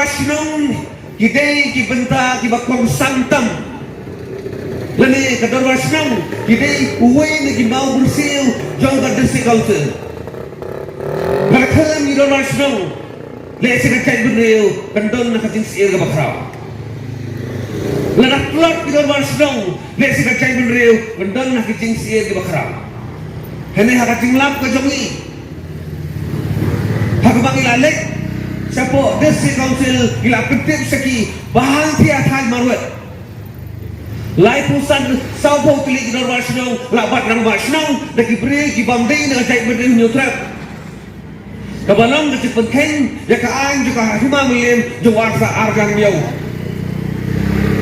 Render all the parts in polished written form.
Darwash Kidai ki benta ki bakong santam. Lani ka Darwash Kidai uway na ki mau bersil jong ka District Council. Nakakalam ni Darwash le secretary bunrew kandon na kating siya ka bakraw. Lanaklot ki Darwash le secretary bunrew kandon na kating siya ka bakraw. Hene hakating lap ka jongi. Hakabang ilalik Sapo District Council ila petip saki bahan tiap hal marwat. Lai pusan sapo tulik di Darwash labat nang Darwash daki beri ki bamdei na cai beri nyutrap. Kabalong daki penken ya ka ang juga hima milim jo warsa argang miau.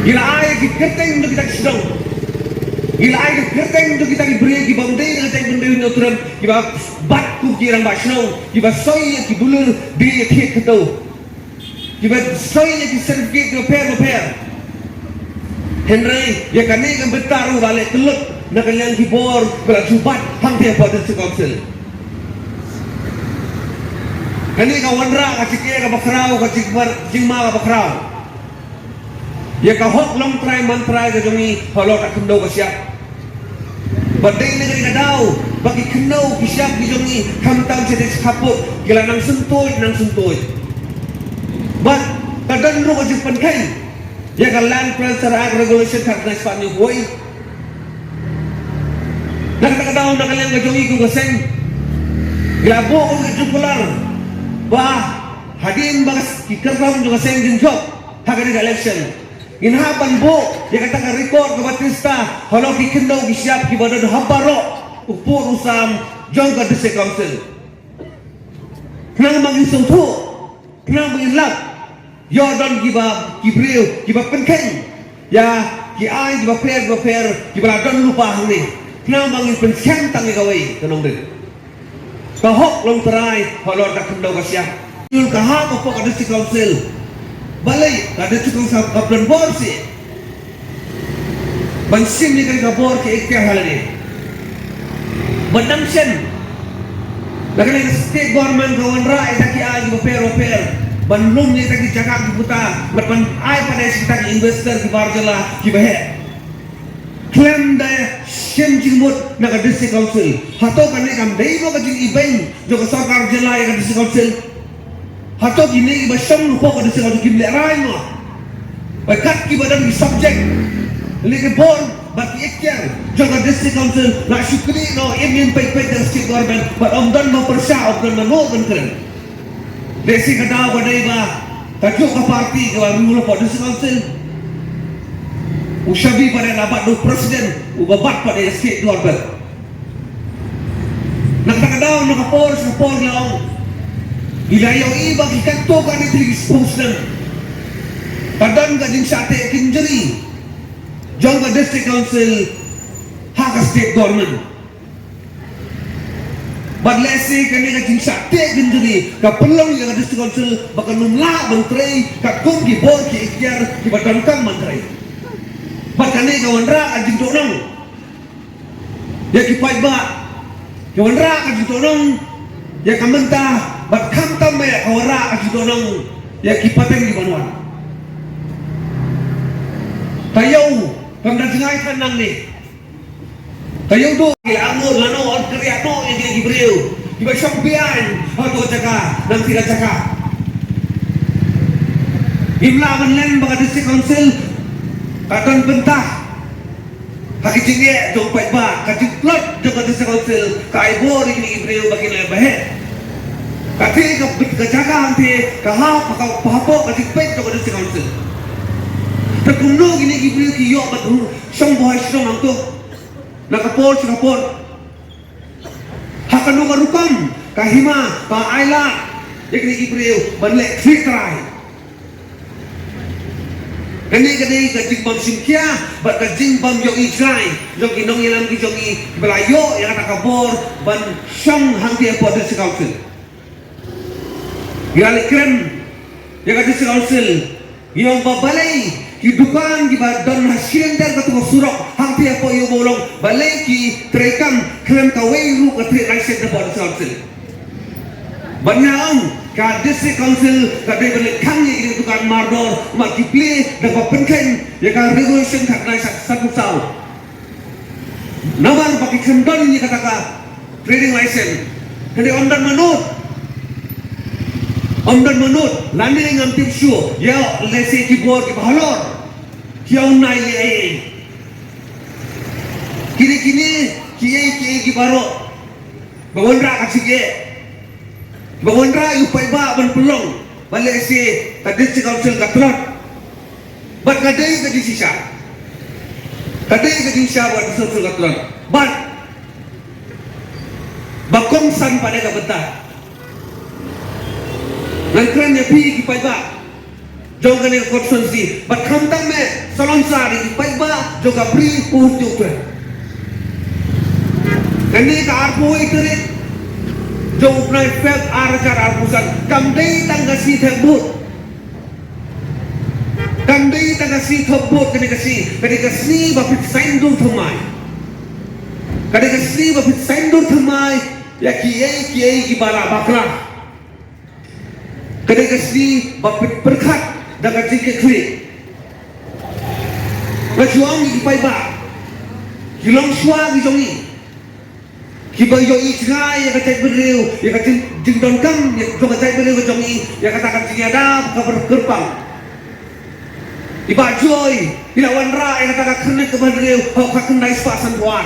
Ila ai ki kerteng daki tak sedang. Ila ai ki kerteng daki tak beri ki bamdei na cai beri nyutrap ki bat ku kirang Darwash ki soy ki dulur di ki ketau. Kibat soy ki sergit repair. Henry ya kani kan betaru balik kelut nak yang kibor berajubat hang dia pada Council. Kani ka wanra ka cikir ka bakrau ka cikbar jingma ka bakrau. Ya ka hok long try man try ka jongi holo ka kendo ka siap. Badai negeri ka daw bagi kendo ki siap ki jongi kamtang sedek kaput gila nang sentuy. But kadang ro ka jipan kai ya ka land transfer act regulation kat na Spanish boy. Nakakadaw na kanyang gajongi ko kaseng Gilabo ko jukular bah hadin bagas kikarram juga seng dinjok hagari election inhaban bo ya kata ka record ke Batista halo kikendo siap ki badan habaro upur usam jong ka District Council kenang magi suntu kenang magi lap yo don giba kibril giba penken ya ki ai giba fair giba don lupa ni kenang magi penken tangi gawai kenong din kahok long terai halor tak kendo kasya yul kahak apa ka District Council balai ka District Council kaplan bor si bansim ni kan kabor ke ikya halani badam sen lakan state government kawan rai taki aji repair banlum ni taki cakap di buta ban ai pada sekitar investor di barjala ki bahe claim da shem jimut na ka District Council hato kane kam dei mo ka jing ibeng jo ka sarkar jela ka District Council hato gini ba sham ko ka District Council kimle rai mo ba kat ki badan ki subject lege bor ba ki ekyer jo ka District Council la shukri no Indian pay the state government but dan mo persya dan no kan kren desi ka daw ba dei ba ka jo ka party ka mulo po District Council Ushabi pada nabat do presiden ubabat pada state government. Nak daw nakapor lang. Ilayaw iba kikanto ka ni expose lang. Kadang ka din sa ate kinjeri. Jong ka District Council haka state government. Badlesi kani ka din sa ate kinjeri kapulong yung District Council baka numla menteri kakung gibor ki ikyar kibatangkang menteri. Bakane kawan ra ajing tonong ya kipai ba kawan ra ajing tonong ya kamenta bat kamtam ya kawan ra ajing tonong ya kipateng di banuan tayaw kamdan singai kanang ni tayaw do amur lano on kriato yang dia gibril iba sampian atau caka nang tidak caka imla manlen baga District Council katan bentah hakicingnya jompai ba kaciklot jong District Council kaibor ini ibril bagi lebahe kati kajaga ante kahap pahapo kacikpet jong District Council terkuno gini ibril kiyo batu song bohay song angto nakapor hakanu marukam kahima kaayla yakni ibril banlek tritrai Kani kajing bam simkia, bat kajing bam yung ikray, yung inong ilang yung belayo yang kata kabor ban syang hangti apa District Council. Yang krem yang kata District Council, yung babalay hidupan di badan hasil dan ketua surok hangti apa yung bolong balay ki trekam krem kawai lu katri raisen apa District Council. Banyang ka district council ka de balik kang ye itu kan mardor ma kiple da ba penken ya ka regulation ka nai satu sau naman pakai kendon ni kata ka trading license jadi ondan manut lani ngam tipsu ya lese ki bor ki bhalor kiau nai ye kini ki baro bawandra ka sige bawandra yu pai ba ban pelong balik si ka district council ka trot bat kadai ka disisa bat district ka trot bat bakong san pada ka betah langkran ya pi ki pai ba jong ka ni constituency bat khamtang me salon sari ki pai ba jo ka pri pu tu pe kani ka arpo itere jo upnai feb arkar arpusan kamdei tangga si thebut kani kasi bapit saindur thamai ya kiai ki bara bakra kani kasi bapit berkat daga jike kli rajuang ki pai ba kilong shwa ki jongi kiba yo ikai ya kata beriu ya kata jingdon kang ya kata beriu jongi ya katakan tiada kabar gerbang iba joy ila wanra ya kata kene ke beriu hok kendai spasan buar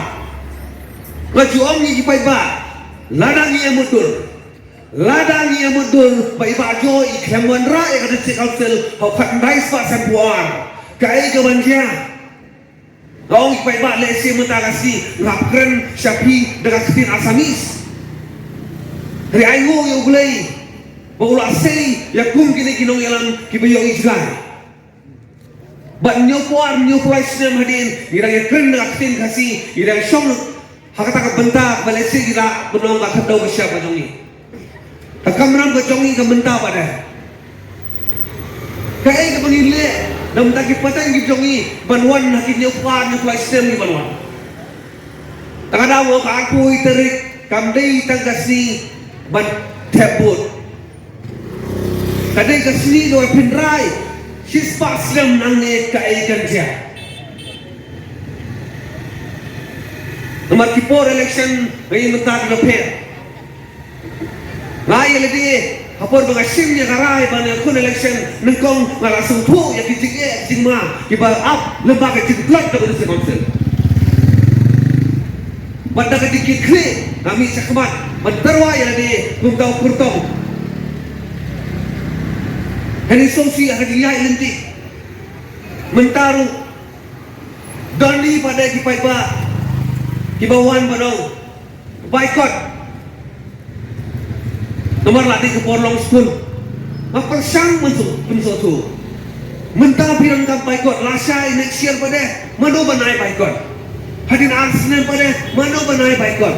laju omni kipai ba ladang ya mudur ba iba joy ikhem wanra ya kata council hok kendai spasan buar kai ke banja Kau ipai ba lesi mentagasi lapkren syapi dengan ketin asamis. Hari ayu yang boleh baula sei ya kum kini kinong yalang kibayong ijlan. Ban nyopuar sinem hadin irang kren dengan ketin kasi irang syong hakata ka benta balesi ira benong ka kadau besya bajongi. Takamram ka jongi ka benta pada. Kai ka panile nam taki patang gi jongi banwan hakit nyopuar sinem ni banwan. Takadawo ka aku iterik kamdei tangkasi ban tebut. Kadai kasini do pinrai sispa sinem nangne ka ikan dia. Nomor 4 election bayi mentag loper. Ngai ledi hapor baga simnya karai bana kun election nengkong ngalasung tu ya kijige jingma kiba up lembaga jiglot da berdua council. Pada kedikit kli kami sakmat menterwa ya ledi kumtau kurtong. Hari songsi hari liai lenti mentaru doni pada kipai ba kibawan barong boycott nomor lagi ke Porlong School apa sang menso tu mentah pirang kam boycott lasai next year pada mano banai boycott hadin Arsenal pada mano banai boycott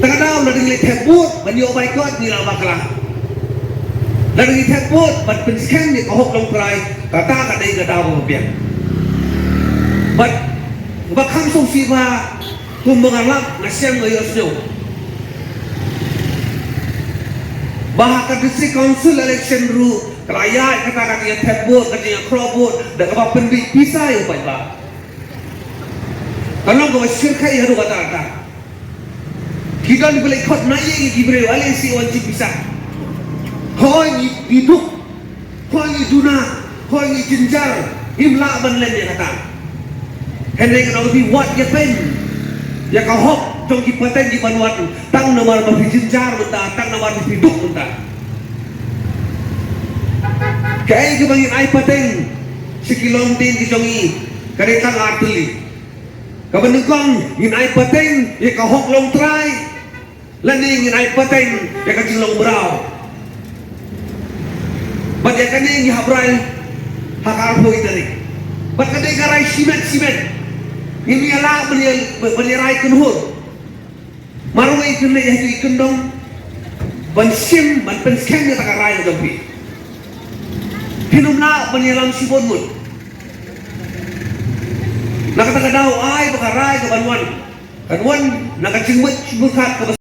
takadau lading le tebut banyo boycott ni la bakla lading tebut ban pensken ni kohok long prai kata kadai gadau biang but bakam song siba kumbangalap nasyang ayosnyo bahkan district council election ru kerajaan kata yang tebut katanya krobut dan apa pendik bisa ya Pak Pak kalau kau syirkai haru kata kita ni boleh ikut naik ni kibre wale si wajib bisa hoi hidup hoi duna hoi jenjar imla banlen ya kata hendak kena lebih wat ya pen ya kau hok trong ki paten ki banwan tang nomor berjenjar mentah tang nomor hidup mentah kai ke bangin ai paten sikilom tin ki jongi kare tang artili ka benengkong ngin ai paten ya kau hok long try lani ngin ai paten ya ka jilong brau bat ya kani ngi habrai hakar po itari bat kadai garai simet ini ala belirai kenhur marwai kena ya itu ikendong ban sim ban pensken ya takarai jampi hinumna belilang sibonmut nakata kadau ai bakarai ke banwan kanwan nakacingmet bukat